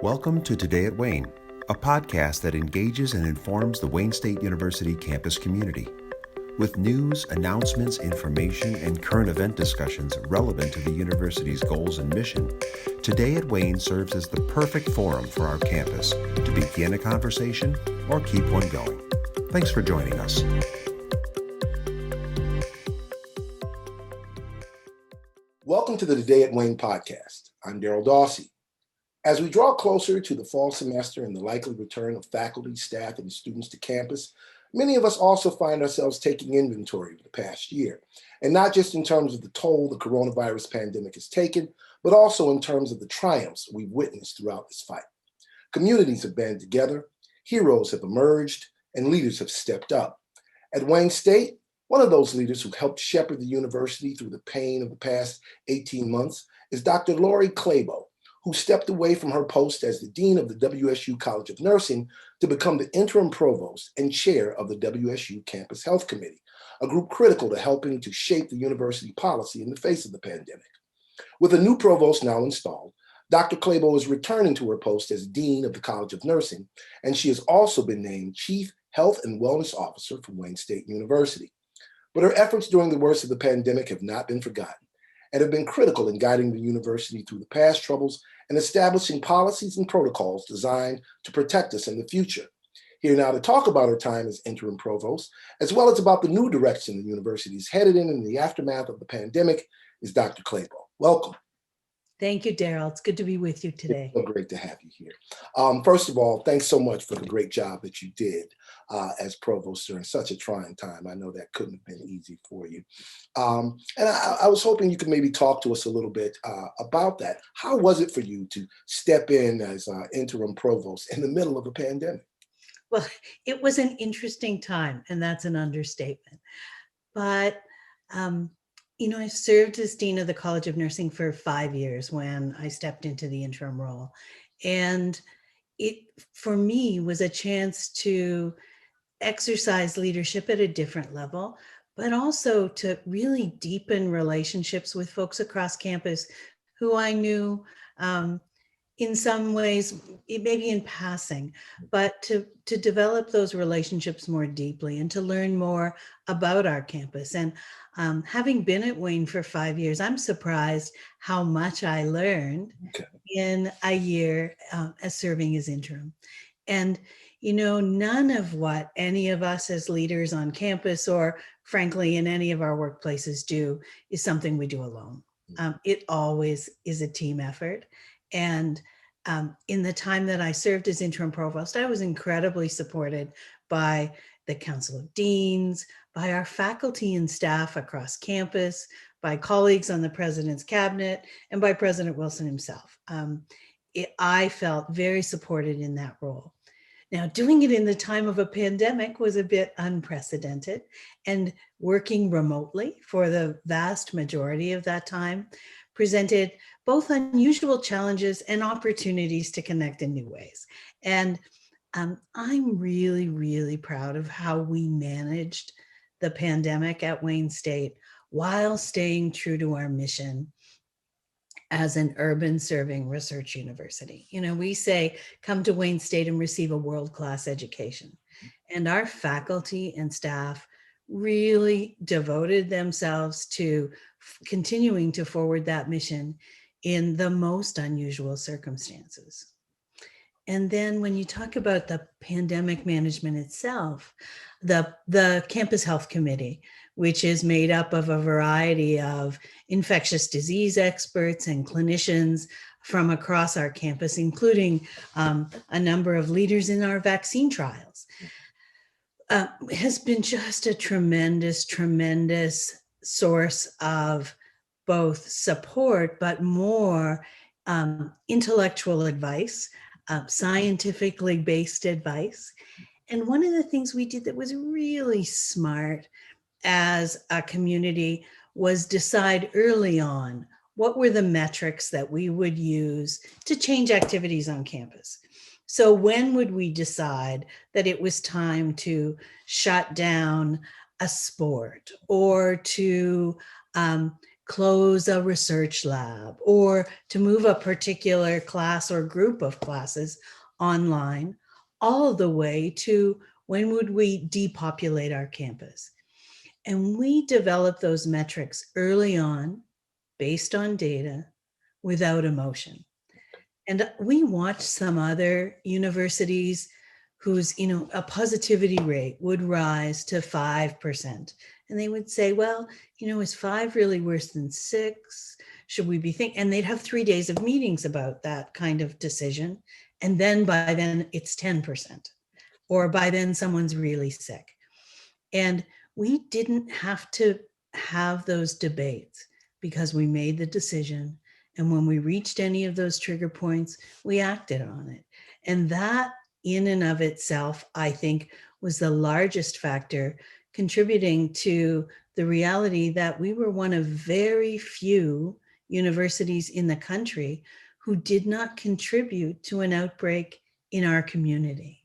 Welcome to Today at Wayne, a podcast that engages and informs the Wayne State University campus community. With news, announcements, information, and current event discussions relevant to the university's goals and mission, Today at Wayne serves as the perfect forum for our campus to begin a conversation or keep one going. Thanks for joining us. Welcome to the Today at Wayne podcast. I'm Daryl Dawsey. As we draw closer to the fall semester and the likely return of faculty, staff, and students to campus, many of us also find ourselves taking inventory of the past year, and not just in terms of the toll the coronavirus pandemic has taken, but also in terms of the triumphs we've witnessed throughout this fight. Communities have banded together, heroes have emerged, and leaders have stepped up. At Wayne State, one of those leaders who helped shepherd the university through the pain of the past 18 months is Dr. Lori Clabo, who stepped away from her post as the Dean of the WSU College of Nursing to become the interim provost and chair of the WSU Campus Health Committee, a group critical to helping to shape the university policy in the face of the pandemic. With a new provost now installed, Dr. Clabo is returning to her post as Dean of the College of Nursing, and she has also been named Chief Health and Wellness Officer for Wayne State University. But her efforts during the worst of the pandemic have not been forgotten and have been critical in guiding the university through the past troubles and establishing policies and protocols designed to protect us in the future. Here now to talk about her time as interim provost, as well as about the new direction the university is headed in the aftermath of the pandemic, is Dr. Clabo. Welcome. Thank you, Daryl. It's good to be with you today. It's so great to have you here. First of all, thanks so much for the great job that you did as provost during such a trying time. I know that couldn't have been easy for you. And I was hoping you could maybe talk to us a little bit about that. How was it for you to step in as interim provost in the middle of a pandemic? Well, it was an interesting time, and that's an understatement. But I served as Dean of the College of Nursing for 5 years when I stepped into the interim role. And it, for me, was a chance to exercise leadership at a different level, but also to really deepen relationships with folks across campus who I knew in some ways, maybe in passing, but to develop those relationships more deeply and to learn more about our campus. And having been at Wayne for 5 years, I'm surprised how much I learned in a year as serving as interim. And, none of what any of us as leaders on campus or frankly in any of our workplaces do is something we do alone. It always is a team effort. And in the time that I served as interim provost, I was incredibly supported by the Council of Deans, by our faculty and staff across campus, by colleagues on the president's cabinet, and by President Wilson himself. I felt very supported in that role. Now, doing it in the time of a pandemic was a bit unprecedented, and working remotely for the vast majority of that time presented both unusual challenges and opportunities to connect in new ways. And I'm really, really proud of how we managed the pandemic at Wayne State while staying true to our mission as an urban serving research university. We say, come to Wayne State and receive a world-class education. And our faculty and staff really devoted themselves to continuing to forward that mission in the most unusual circumstances. And then when you talk about the pandemic management itself, the Campus Health Committee, which is made up of a variety of infectious disease experts and clinicians from across our campus, including a number of leaders in our vaccine trials, has been just a tremendous, tremendous source of both support, but more intellectual advice, scientifically based advice. And one of the things we did that was really smart as a community was decide early on what were the metrics that we would use to change activities on campus. So when would we decide that it was time to shut down a sport or to close a research lab or to move a particular class or group of classes online, all the way to when would we depopulate our campus. And we developed those metrics early on based on data without emotion. And we watched some other universities whose, a positivity rate would rise to 5%. And they would say, well, is 5 really worse than 6? Should we be thinking? And they'd have 3 days of meetings about that kind of decision. And then by then it's 10%, or by then someone's really sick. And we didn't have to have those debates because we made the decision. And when we reached any of those trigger points, we acted on it. And that in and of itself, I think, was the largest factor contributing to the reality that we were one of very few universities in the country who did not contribute to an outbreak in our community.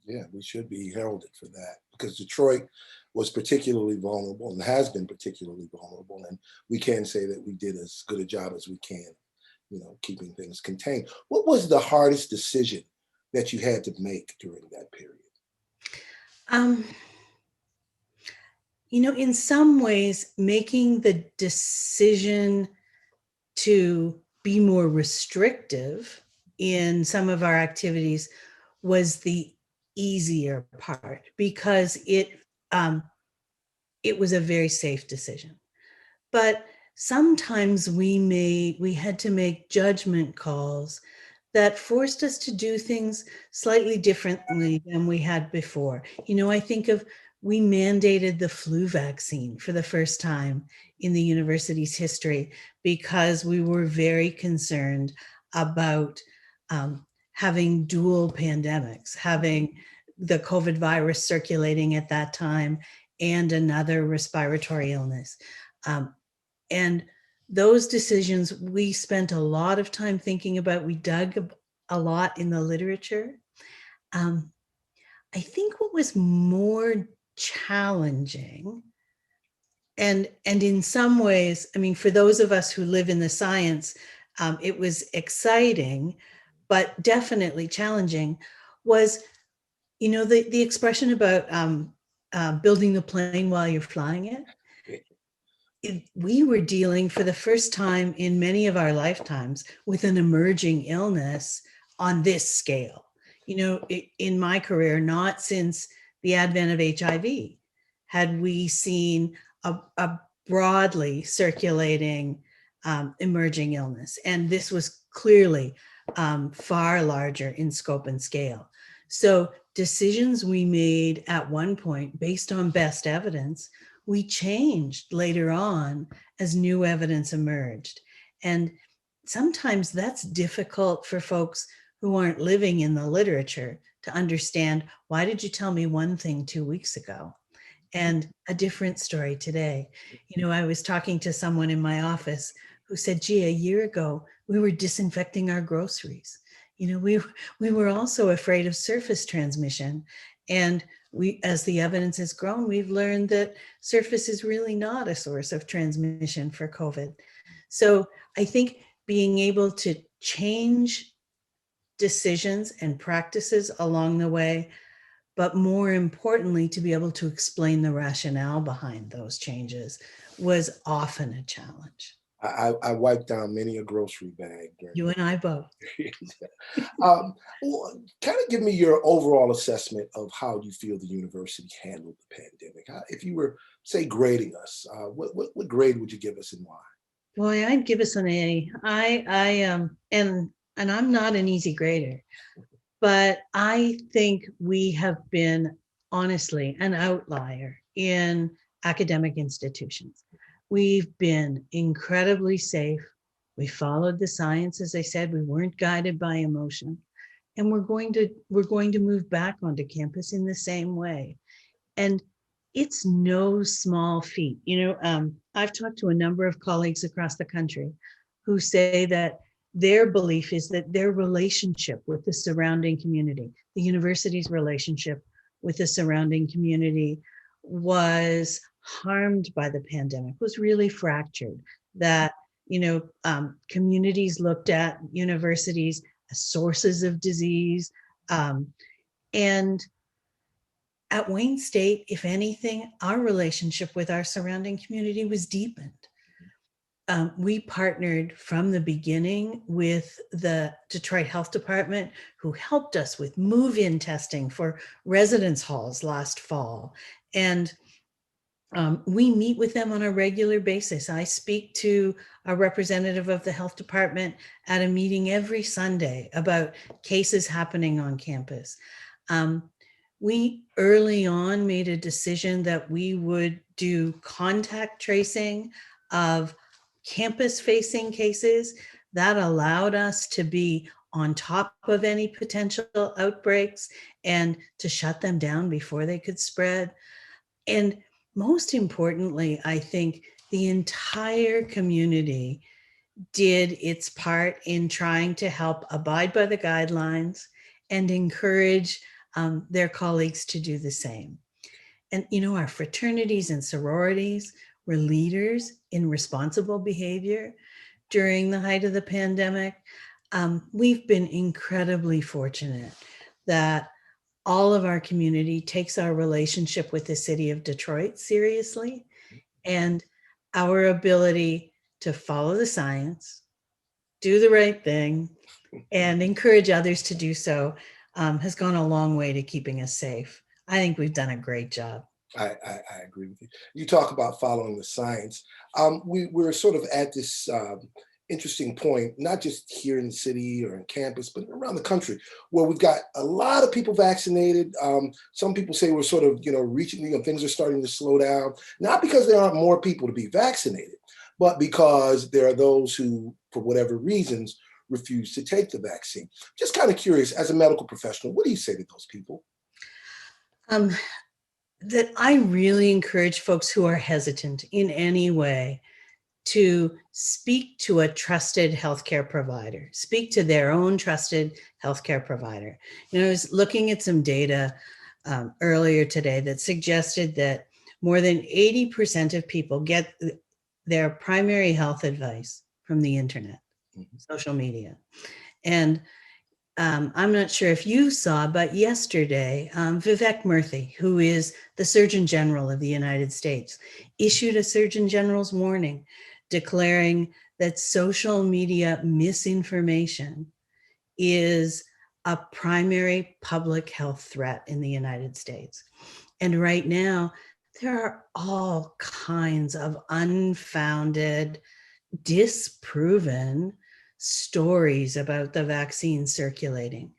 Yeah, we should be heralded for that, because Detroit was particularly vulnerable and has been particularly vulnerable. And we can say that we did as good a job as we can, keeping things contained. What was the hardest decision that you had to make during that period? In some ways, making the decision to be more restrictive in some of our activities was the easier part, because it was a very safe decision. But sometimes we had to make judgment calls that forced us to do things slightly differently than we had before. I think we mandated the flu vaccine for the first time in the university's history because we were very concerned about having dual pandemics, having the COVID virus circulating at that time and another respiratory illness. And those decisions, we spent a lot of time thinking about. We dug a lot in the literature. I think what was more challenging, and in some ways, for those of us who live in the science, it was exciting, but definitely challenging, was, the expression about building the plane while you're flying it. We were dealing for the first time in many of our lifetimes with an emerging illness on this scale. In my career, not since the advent of HIV had we seen a broadly circulating emerging illness. And this was clearly far larger in scope and scale. So decisions we made at one point based on best evidence, we changed later on as new evidence emerged. And sometimes that's difficult for folks who aren't living in the literature to understand. Why did you tell me one thing 2 weeks ago and a different story today? I was talking to someone in my office who said, gee, a year ago, we were disinfecting our groceries. We were also afraid of surface transmission. And as the evidence has grown, we've learned that surface is really not a source of transmission for COVID. So I think being able to change decisions and practices along the way, but more importantly, to be able to explain the rationale behind those changes was often a challenge. I wiped down many a grocery bag. You and I both. Kind of give me your overall assessment of how you feel the university handled the pandemic. If you were, say, grading us, what grade would you give us and why? Boy, I'd give us an A. And I'm not an easy grader, but I think we have been honestly an outlier in academic institutions. We've been incredibly safe. We followed the science, as I said. We weren't guided by emotion, and we're going to move back onto campus in the same way. And it's no small feat. I've talked to a number of colleagues across the country who say that their belief is that their relationship with the surrounding community, the university's relationship with the surrounding community, was harmed by the pandemic was really fractured, that, communities looked at universities as sources of disease. And at Wayne State, if anything, our relationship with our surrounding community was deepened. We partnered from the beginning with the Detroit Health Department, who helped us with move-in testing for residence halls last fall. And we meet with them on a regular basis. I speak to a representative of the health department at a meeting every Sunday about cases happening on campus. We early on made a decision that we would do contact tracing of campus-facing cases. That allowed us to be on top of any potential outbreaks and to shut them down before they could spread. And most importantly, I think the entire community did its part in trying to help abide by the guidelines and encourage their colleagues to do the same. And, our fraternities and sororities were leaders in responsible behavior during the height of the pandemic. We've been incredibly fortunate that all of our community takes our relationship with the city of Detroit seriously, and our ability to follow the science, do the right thing, and encourage others to do so has gone a long way to keeping us safe. I think we've done a great job. I agree with you. You talk about following the science. We're sort of at this interesting point, not just here in the city or in campus, but around the country, where we've got a lot of people vaccinated. Some people say we're sort of, reaching, things are starting to slow down, not because there aren't more people to be vaccinated, but because there are those who, for whatever reasons, refuse to take the vaccine. Just kind of curious, as a medical professional, what do you say to those people? That I really encourage folks who are hesitant in any way to speak to a trusted healthcare provider, speak to their own trusted healthcare provider. I was looking at some data earlier today that suggested that more than 80% of people get their primary health advice from the internet, social media. And I'm not sure if you saw, but yesterday, Vivek Murthy, who is the Surgeon General of the United States, issued a Surgeon General's warning declaring that social media misinformation is a primary public health threat in the United States. And right now, there are all kinds of unfounded, disproven stories about the vaccine circulating.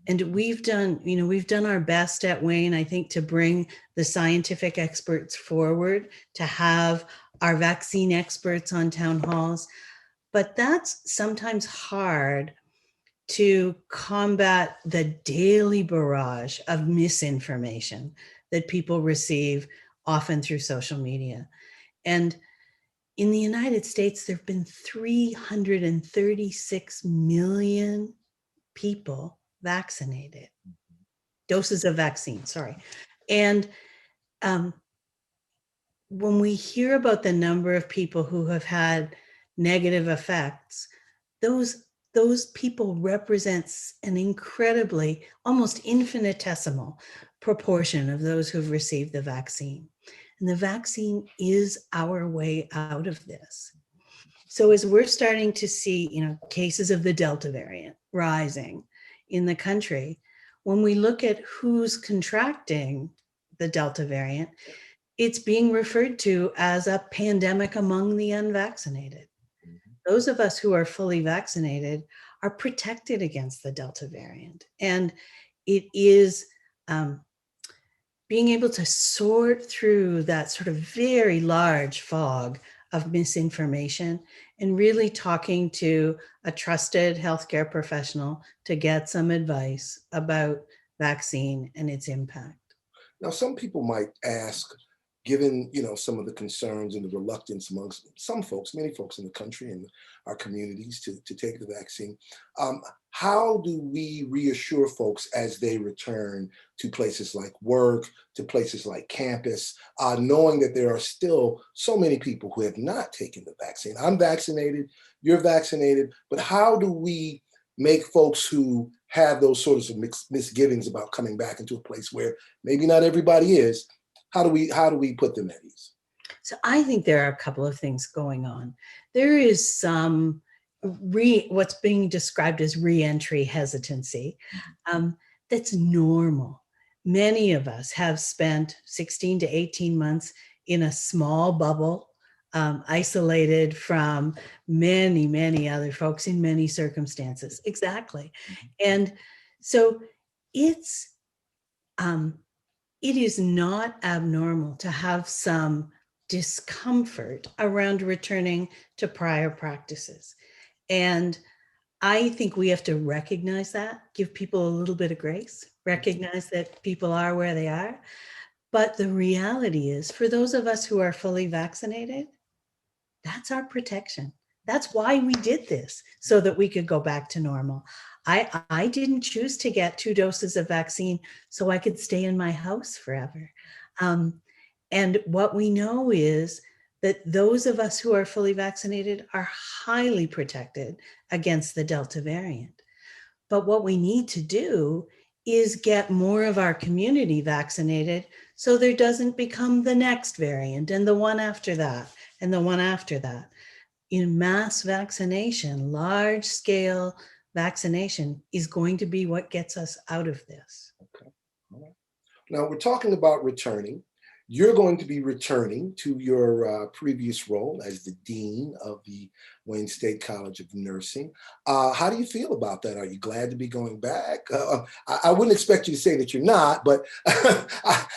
And we've done our best at Wayne, I think, to bring the scientific experts forward, to have our vaccine experts on town halls. But that's sometimes hard to combat the daily barrage of misinformation that people receive, often through social media. And in the United States, there have been 336 million people vaccinated, doses of vaccine, sorry. And when we hear about the number of people who have had negative effects, those people represent an incredibly, almost infinitesimal proportion of those who've received the vaccine. And the vaccine is our way out of this. So as we're starting to see, cases of the Delta variant rising in the country, when we look at who's contracting the Delta variant, it's being referred to as a pandemic among the unvaccinated. Those of us who are fully vaccinated are protected against the Delta variant. And it is being able to sort through that sort of very large fog of misinformation and really talking to a trusted healthcare professional to get some advice about vaccine and its impact. Now, some people might ask, given some of the concerns and the reluctance amongst some folks, many folks in the country and our communities to take the vaccine, how do we reassure folks as they return to places like work, to places like campus, knowing that there are still so many people who have not taken the vaccine? I'm vaccinated, you're vaccinated, but how do we make folks who have those sorts of misgivings about coming back into a place where maybe not everybody is, how do we put them at ease? So I think there are a couple of things going on. There is some what's being described as reentry hesitancy. Um, that's normal. Many of us have spent 16 to 18 months in a small bubble, isolated from many, many other folks in many circumstances. Exactly. And so it's it is not abnormal to have some discomfort around returning to prior practices. And I think we have to recognize that, give people a little bit of grace, recognize that people are where they are. But the reality is, for those of us who are fully vaccinated, that's our protection. That's why we did this, so that we could go back to normal. I didn't choose to get 2 doses of vaccine so I could stay in my house forever. And what we know is that those of us who are fully vaccinated are highly protected against the Delta variant. But what we need to do is get more of our community vaccinated so there doesn't become the next variant and the one after that and the one after that. In mass vaccination, large scale vaccination is going to be what gets us out of this. Okay. All right. Now we're talking about returning. You're going to be returning to your previous role as the Dean of the Wayne State College of Nursing. How do you feel about that? Are you glad to be going back? I wouldn't expect you to say that you're not, but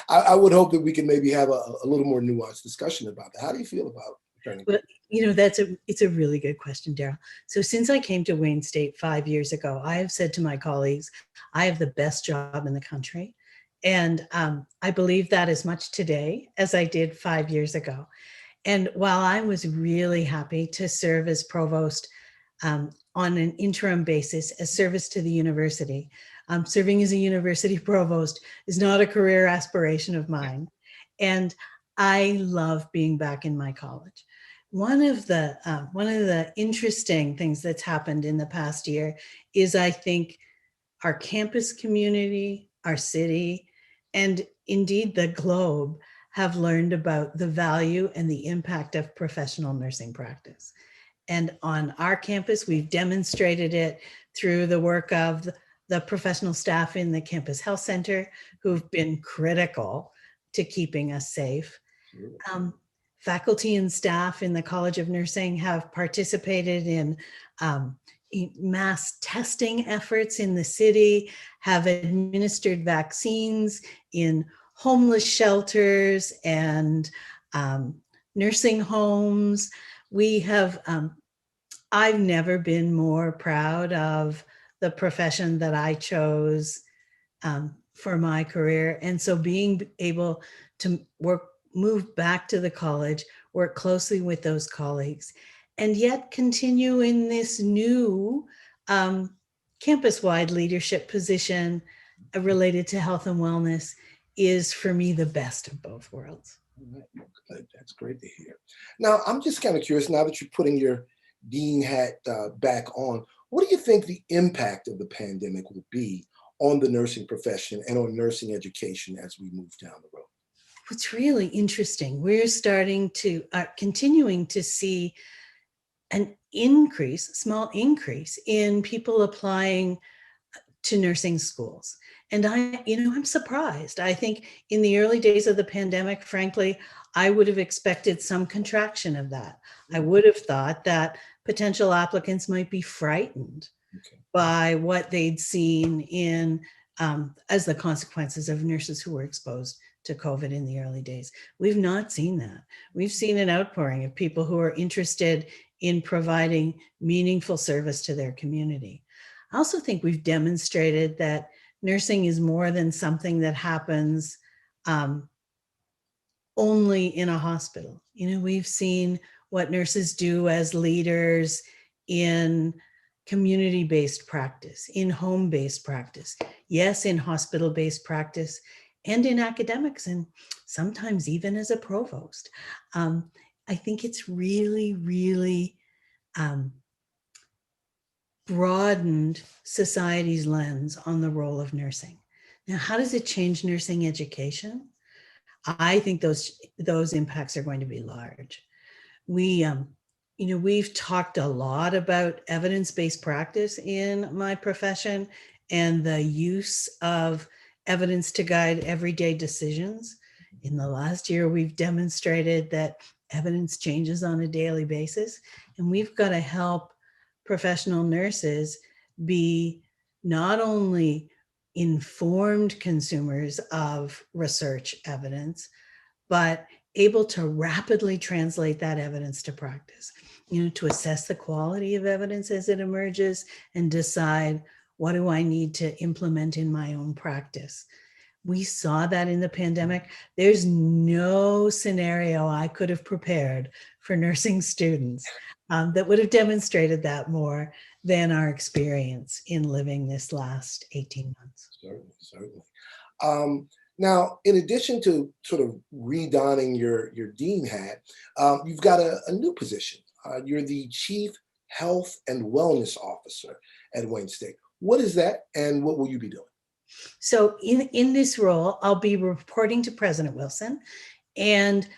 I would hope that we can maybe have a little more nuanced discussion about that. How do you feel about returning? Well, it's a really good question, Daryl. So since I came to Wayne State 5 years ago, I have said to my colleagues, I have the best job in the country. And I believe that as much today as I did 5 years ago. And while I was really happy to serve as provost on an interim basis as service to the university, serving as a university provost is not a career aspiration of mine. And I love being back in my college. One of the interesting things that's happened in the past year is, I think, our campus community, our city, and indeed the globe have learned about the value and the impact of professional nursing practice. And on our campus, we've demonstrated it through the work of the professional staff in the campus health center, who've been critical to keeping us safe. Faculty and staff in the College of Nursing have participated in mass testing efforts in the city, have administered vaccines in homeless shelters and nursing homes. We have, I've never been more proud of the profession that I chose for my career. And so being able to move back to the college, work closely with those colleagues, and yet continue in this new campus-wide leadership position related to health and wellness is, for me, the best of both worlds. Good. That's great to hear. Now, I'm just kind of curious, now that you're putting your dean hat back on, what do you think the impact of the pandemic will be on the nursing profession and on nursing education as we move down the road? What's really interesting, we're starting to, continuing to see an increase, small increase in people applying to nursing schools. And I'm surprised. I think in the early days of the pandemic, frankly, I would have expected some contraction of that. I would have thought that potential applicants might be frightened by what they'd seen in as the consequences of nurses who were exposed to COVID in the early days. We've not seen that. We've seen an outpouring of people who are interested in providing meaningful service to their community. I also think we've demonstrated that nursing is more than something that happens only in a hospital. We've seen what nurses do as leaders in community-based practice, in home-based practice, yes, in hospital-based practice, and in academics, and sometimes even as a provost. I think it's really, really broadened society's lens on the role of nursing. Now, how does it change nursing education? I think those impacts are going to be large. We've talked a lot about evidence-based practice in my profession and the use of evidence to guide everyday decisions. In the last year, we've demonstrated that evidence changes on a daily basis, and we've got to help professional nurses be not only informed consumers of research evidence, but able to rapidly translate that evidence to practice, to assess the quality of evidence as it emerges and decide, what do I need to implement in my own practice? We saw that in the pandemic. There's no scenario I could have prepared for nursing students that would have demonstrated that more than our experience in living this last 18 months. Certainly. Now, in addition to sort of redonning your dean hat, you've got a new position. You're the Chief Health and Wellness Officer at Wayne State. What is that, and what will you be doing? So in this role, I'll be reporting to President Wilson and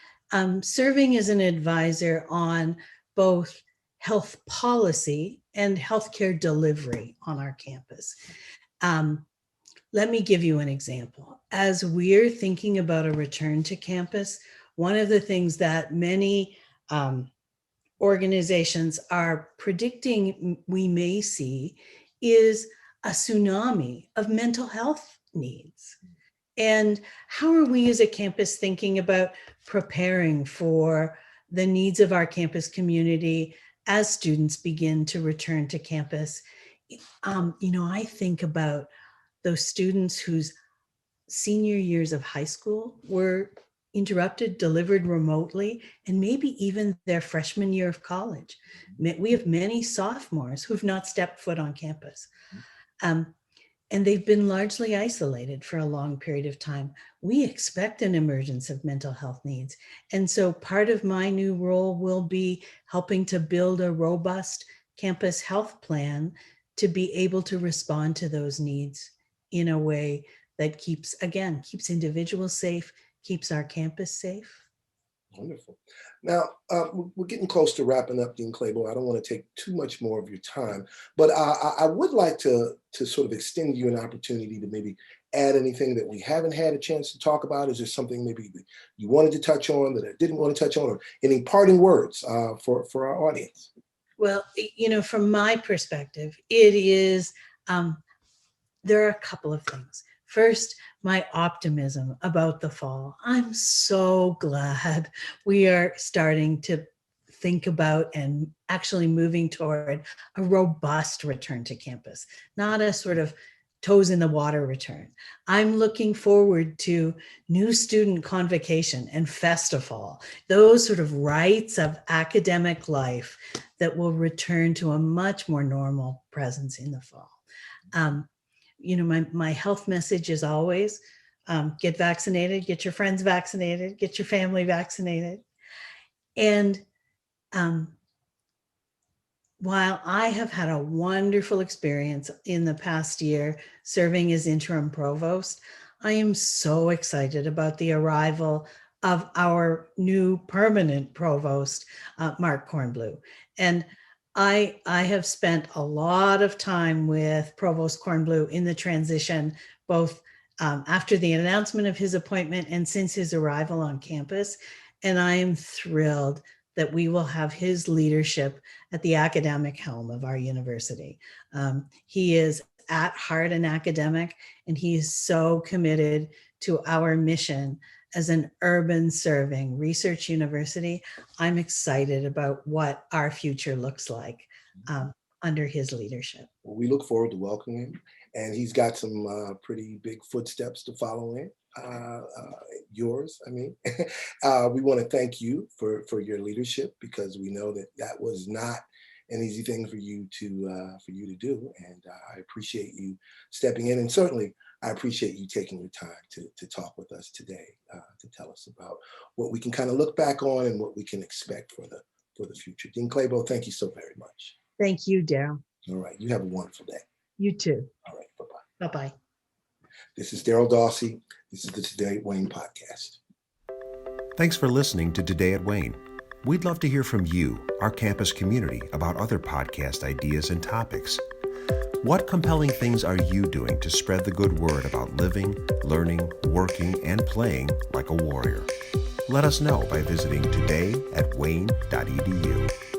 serving as an advisor on both health policy and healthcare delivery on our campus. Let me give you an example. As we're thinking about a return to campus, one of the things that many organizations are predicting we may see is a tsunami of mental health needs. And how are we as a campus thinking about preparing for the needs of our campus community as students begin to return to campus? I think about those students whose senior years of high school were interrupted, delivered remotely, and maybe even their freshman year of college. We have many sophomores who've not stepped foot on campus. And they've been largely isolated for a long period of time. We expect an emergence of mental health needs. And so part of my new role will be helping to build a robust campus health plan to be able to respond to those needs in a way that keeps individuals safe, keeps our campus safe. Wonderful. Now, we're getting close to wrapping up, Dean Claiborne. I don't want to take too much more of your time, but I would like to sort of extend you an opportunity to maybe add anything that we haven't had a chance to talk about. Is there something maybe you wanted to touch on that I didn't want to touch on, or any parting words for our audience? Well, from my perspective, it is, there are a couple of things. First, my optimism about the fall. I'm so glad we are starting to think about and actually moving toward a robust return to campus, not a sort of toes in the water return. I'm looking forward to new student convocation and festival, those sort of rites of academic life that will return to a much more normal presence in the fall. My health message is always get vaccinated, get your friends vaccinated, get your family vaccinated. And while I have had a wonderful experience in the past year serving as interim provost, I am so excited about the arrival of our new permanent provost, Mark Kornblue. And I have spent a lot of time with Provost Kornblue in the transition, both after the announcement of his appointment and since his arrival on campus. And I am thrilled that we will have his leadership at the academic helm of our university. He is at heart an academic, and he is so committed to our mission as an urban serving research university. I'm excited about what our future looks like under his leadership. Well, we look forward to welcoming him, and he's got some pretty big footsteps to follow in. Yours, I mean. We want to thank you for your leadership, because we know that was not an easy thing for you to do. And I appreciate you stepping in, and certainly I appreciate you taking your time to talk with us today, to tell us about what we can kind of look back on and what we can expect for the future. Dean Clabo, thank you so very much. Thank you, Daryl. All right, you have a wonderful day. You too. All right, bye-bye. Bye-bye. This is Daryl Dawsey. This is the Today at Wayne podcast. Thanks for listening to Today at Wayne. We'd love to hear from you, our campus community, about other podcast ideas and topics. What compelling things are you doing to spread the good word about living, learning, working, and playing like a warrior? Let us know by visiting todayatwayne.edu.